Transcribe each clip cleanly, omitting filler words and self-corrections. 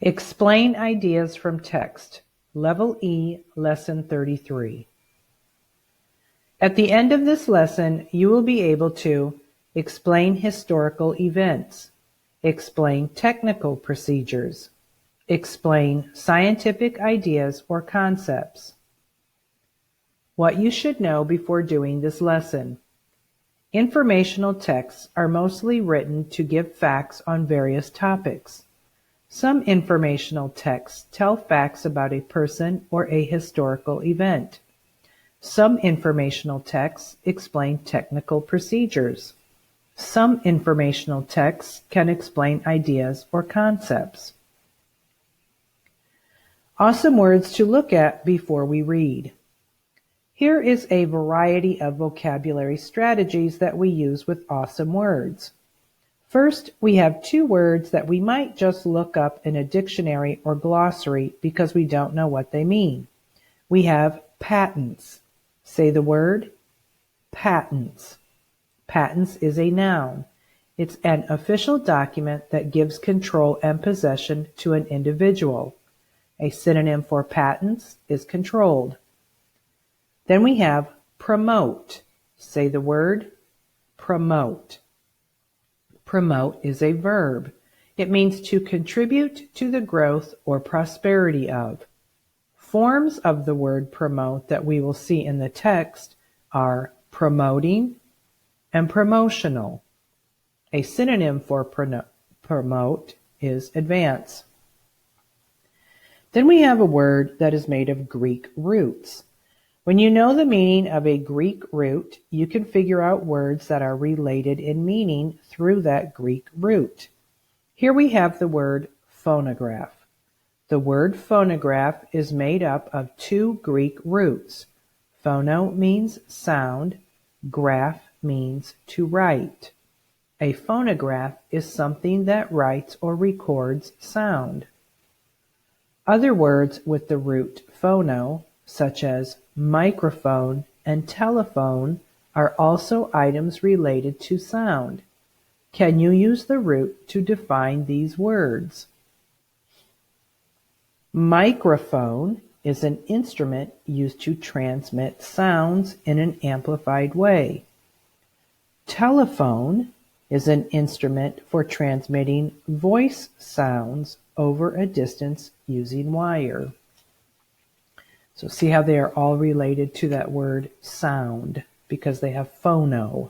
Explain ideas from text. Level E, Lesson 33. At the end of this lesson, you will be able to explain historical events, explain technical procedures, explain scientific ideas or concepts. What you should know before doing this lesson. Informational texts are mostly written to give facts on various topics. Some informational texts tell facts about a person or a historical event. Some informational texts explain technical procedures. Some informational texts can explain ideas or concepts. Awesome words to look at before we read. Here is a variety of vocabulary strategies that we use with awesome words. First, we have two words that we might just look up in a dictionary or glossary because we don't know what they mean. We have patents. Say the word, patents. Patents is a noun. It's an official document that gives control and possession to an individual. A synonym for patents is controlled. Then we have promote. Say the word, promote. Promote is a verb. It means to contribute to the growth or prosperity of. Forms of the word promote that we will see in the text are promoting and promotional. A synonym for promote is advance. Then we have a word that is made of Greek roots. When you know the meaning of a Greek root, you can figure out words that are related in meaning through that Greek root. Here we have the word phonograph. The word phonograph is made up of two Greek roots. Phono means sound, graph means to write. A phonograph is something that writes or records sound. Other words with the root phono, such as microphone and telephone, are also items related to sound. Can you use the root to define these words? Microphone is an instrument used to transmit sounds in an amplified way. Telephone is an instrument for transmitting voice sounds over a distance using wire. So see how they are all related to that word sound because they have phono.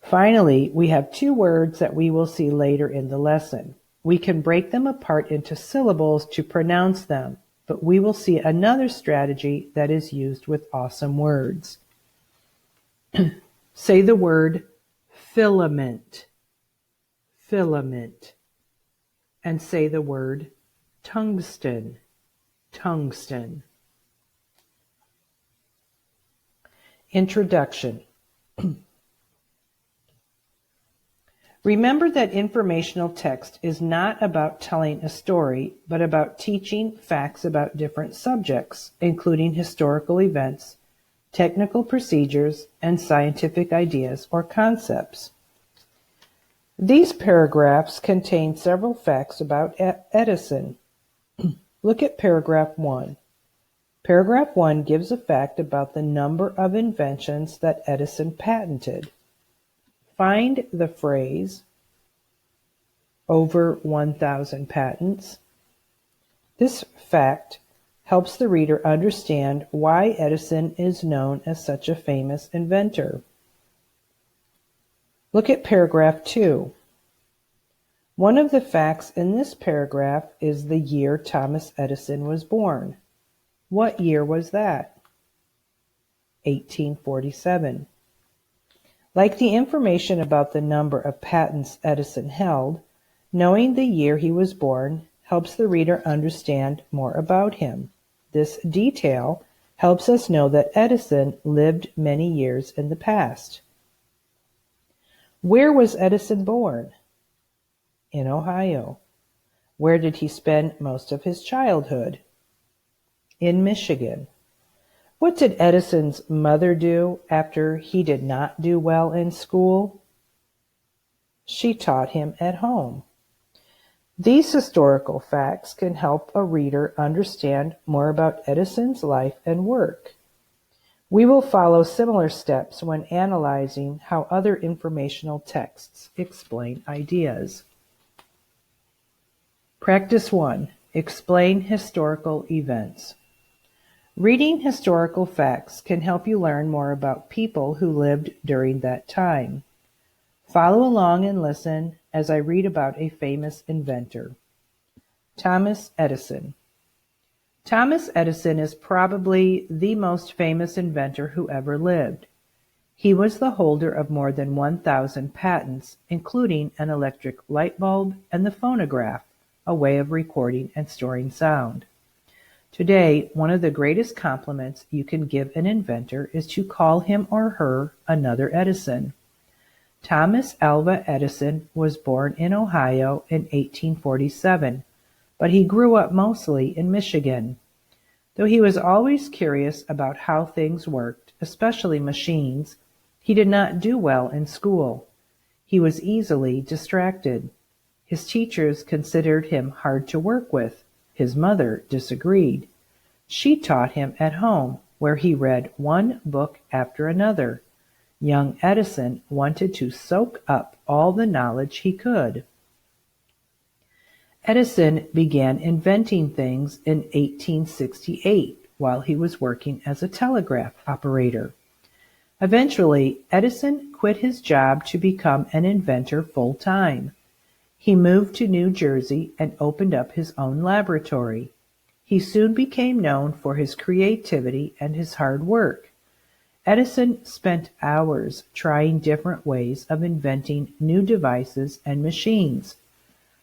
Finally, we have two words that we will see later in the lesson. We can break them apart into syllables to pronounce them, but we will see another strategy that is used with awesome words. Say the word filament, filament, and say the word tungsten, tungsten. Introduction. Remember that informational text is not about telling a story, but about teaching facts about different subjects, including historical events, technical procedures, and scientific ideas or concepts. These paragraphs contain several facts about Edison. Look at paragraph 1. Paragraph 1 gives a fact about the number of inventions that Edison patented. Find the phrase, over 1,000 patents. This fact helps the reader understand why Edison is known as such a famous inventor. Look at paragraph 2. One of the facts in this paragraph is the year Thomas Edison was born. What year was that? 1847. Like the information about the number of patents Edison held, knowing the year he was born helps the reader understand more about him. This detail helps us know that Edison lived many years in the past. Where was Edison born? In Ohio. Where did he spend most of his childhood? In Michigan. What did Edison's mother do after he did not do well in school? She taught him at home. These historical facts can help a reader understand more about Edison's life and work. We will follow similar steps when analyzing how other informational texts explain ideas. Practice 1. Explain historical events. Reading historical facts can help you learn more about people who lived during that time. Follow along and listen as I read about a famous inventor. Thomas Edison. Thomas Edison is probably the most famous inventor who ever lived. He was the holder of more than 1,000 patents, including an electric light bulb and the phonograph, a way of recording and storing sound. Today, one of the greatest compliments you can give an inventor is to call him or her another Edison. Thomas Alva Edison was born in Ohio in 1847, but he grew up mostly in Michigan. Though he was always curious about how things worked, especially machines, he did not do well in school. He was easily distracted. His teachers considered him hard to work with. His mother disagreed. She taught him at home, where he read one book after another. Young Edison wanted to soak up all the knowledge he could. Edison began inventing things in 1868 while he was working as a telegraph operator. Eventually, Edison quit his job to become an inventor full-time. He moved to New Jersey and opened up his own laboratory. He soon became known for his creativity and his hard work. Edison spent hours trying different ways of inventing new devices and machines.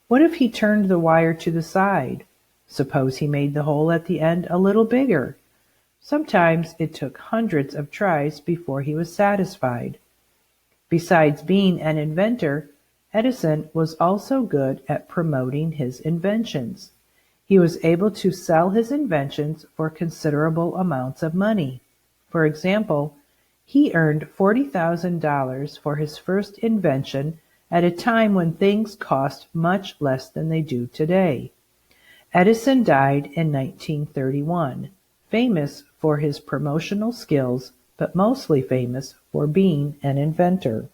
What if he turned the wire to the side? Suppose he made the hole at the end a little bigger? Sometimes it took hundreds of tries before he was satisfied. Besides being an inventor, Edison was also good at promoting his inventions. He was able to sell his inventions for considerable amounts of money. For example, he earned $40,000 for his first invention at a time when things cost much less than they do today. Edison died in 1931, famous for his promotional skills, but mostly famous for being an inventor.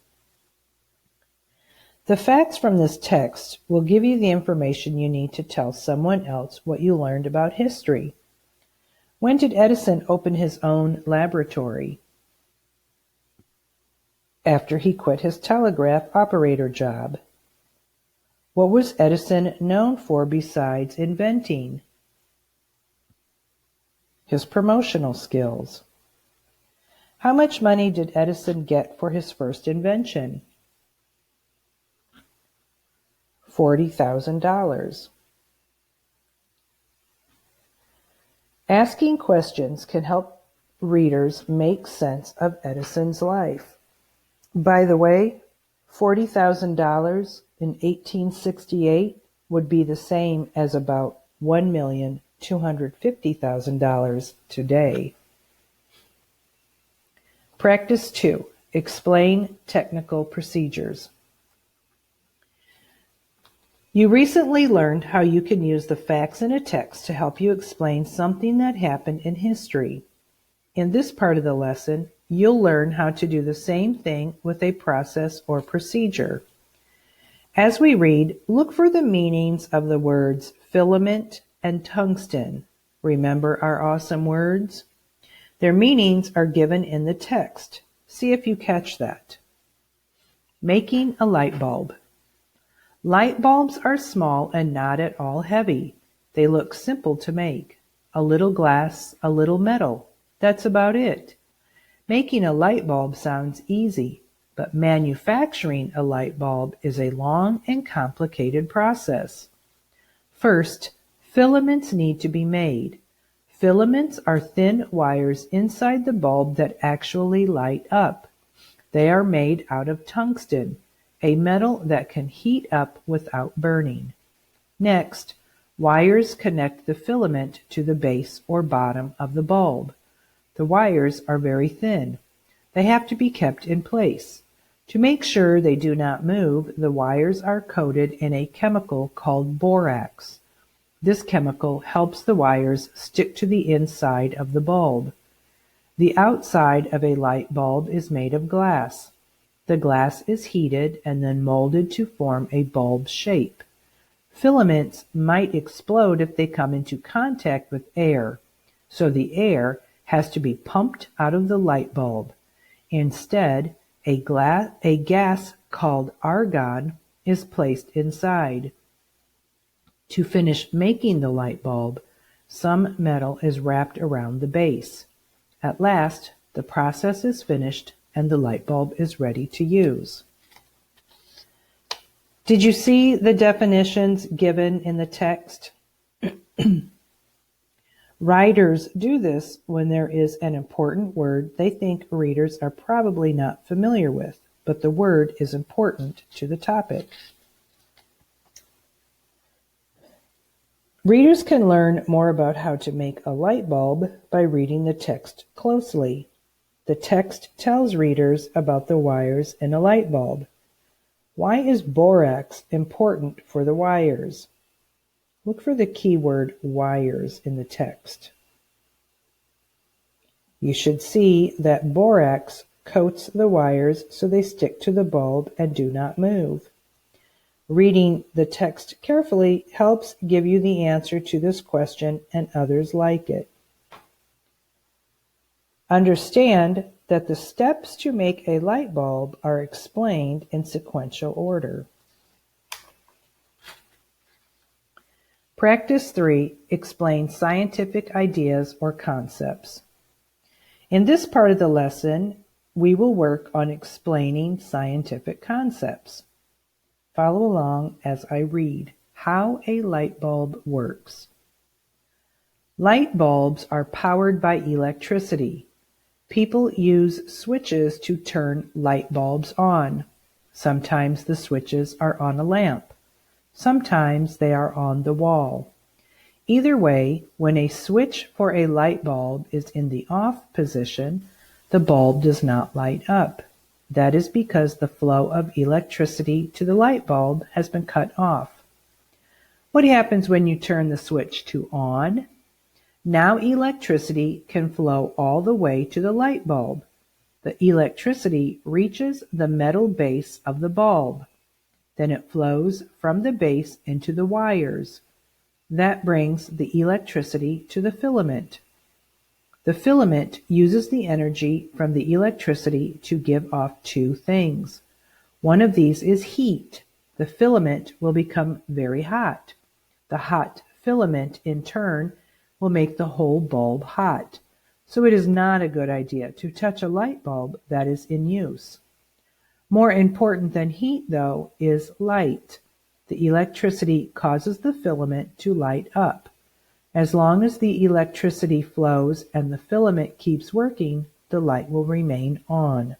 The facts from this text will give you the information you need to tell someone else what you learned about history. When did Edison open his own laboratory? After he quit his telegraph operator job. What was Edison known for besides inventing? His promotional skills. How much money did Edison get for his first invention? $40,000. Asking questions can help readers make sense of Edison's life. By the way, $40,000 in 1868 would be the same as about $1,250,000 today. Practice 2. Explain technical procedures. You recently learned how you can use the facts in a text to help you explain something that happened in history. In this part of the lesson, you'll learn how to do the same thing with a process or procedure. As we read, look for the meanings of the words filament and tungsten. Remember our awesome words? Their meanings are given in the text. See if you catch that. Making a light bulb. Light bulbs are small and not at all heavy. They look simple to make. A little glass, a little metal. That's about it. Making a light bulb sounds easy, but manufacturing a light bulb is a long and complicated process. First, filaments need to be made. Filaments are thin wires inside the bulb that actually light up. They are made out of tungsten, a metal that can heat up without burning. Next, wires connect the filament to the base or bottom of the bulb. The wires are very thin. They have to be kept in place. To make sure they do not move, the wires are coated in a chemical called borax. This chemical helps the wires stick to the inside of the bulb. The outside of a light bulb is made of glass. The glass is heated and then molded to form a bulb shape. Filaments might explode if they come into contact with air, so the air has to be pumped out of the light bulb. Instead, a gas called argon is placed inside. To finish making the light bulb, some metal is wrapped around the base. At last, the process is finished and the light bulb is ready to use. Did you see the definitions given in the text? Writers do this when there is an important word they think readers are probably not familiar with, but the word is important to the topic. Readers can learn more about how to make a light bulb by reading the text closely. The text tells readers about the wires in a light bulb. Why is borax important for the wires? Look for the keyword wires in the text. You should see that borax coats the wires so they stick to the bulb and do not move. Reading the text carefully helps give you the answer to this question and others like it. Understand that the steps to make a light bulb are explained in sequential order. Practice 3. Explain scientific ideas or concepts. In this part of the lesson, we will work on explaining scientific concepts. Follow along as I read. How a light bulb works. Light bulbs are powered by electricity. People use switches to turn light bulbs on. Sometimes the switches are on a lamp. Sometimes they are on the wall. Either way, when a switch for a light bulb is in the off position, the bulb does not light up. That is because the flow of electricity to the light bulb has been cut off. What happens when you turn the switch to on? Now electricity can flow all the way to the light bulb. The electricity reaches the metal base of the bulb. Then it flows from the base into the wires. That brings the electricity to the filament. The filament uses the energy from the electricity to give off two things. One of these is heat. The filament will become very hot. The hot filament, in turn, will make the whole bulb hot. So it is not a good idea to touch a light bulb that is in use. More important than heat, though, is light. The electricity causes the filament to light up. As long as the electricity flows and the filament keeps working, the light will remain on.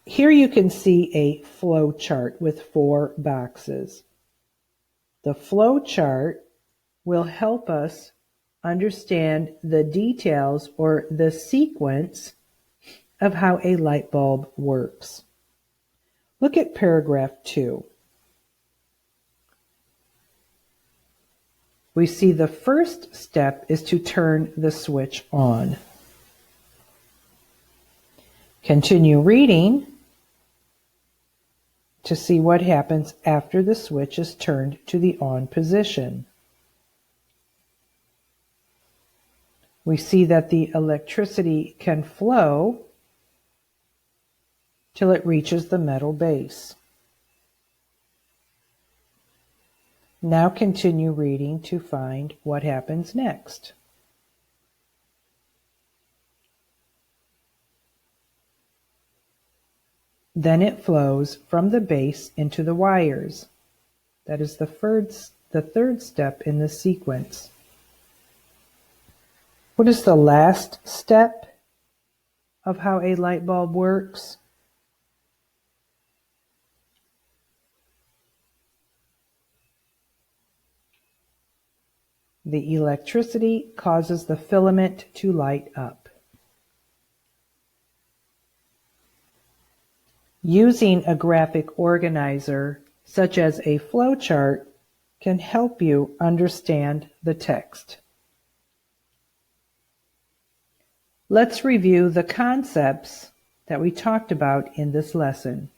Here you can see a flow chart with 4 boxes. The flow chart will help us understand the details or the sequence of how a light bulb works. Look at paragraph 2. We see the first step is to turn the switch on. Continue reading to see what happens after the switch is turned to the on position. We see that the electricity can flow till it reaches the metal base. Now continue reading to find what happens next. Then it flows from the base into the wires. That is the third step in the sequence. What is the last step of how a light bulb works? The electricity causes the filament to light up. Using a graphic organizer, such as a flowchart, can help you understand the text. Let's review the concepts that we talked about in this lesson.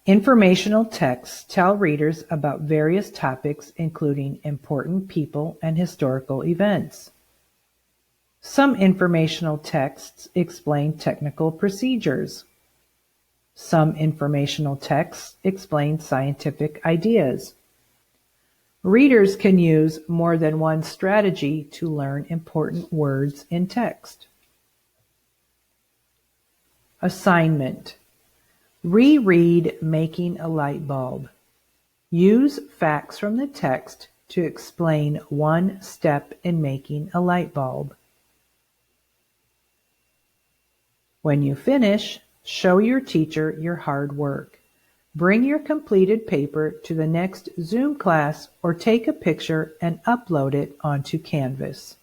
Informational texts tell readers about various topics, including important people and historical events. Some informational texts explain technical procedures. Some informational texts explain scientific ideas. Readers can use more than one strategy to learn important words in text. Assignment. Reread Making a Light Bulb. Use facts from the text to explain one step in making a light bulb. When you finish, show your teacher your hard work. Bring your completed paper to the next Zoom class or take a picture and upload it onto Canvas.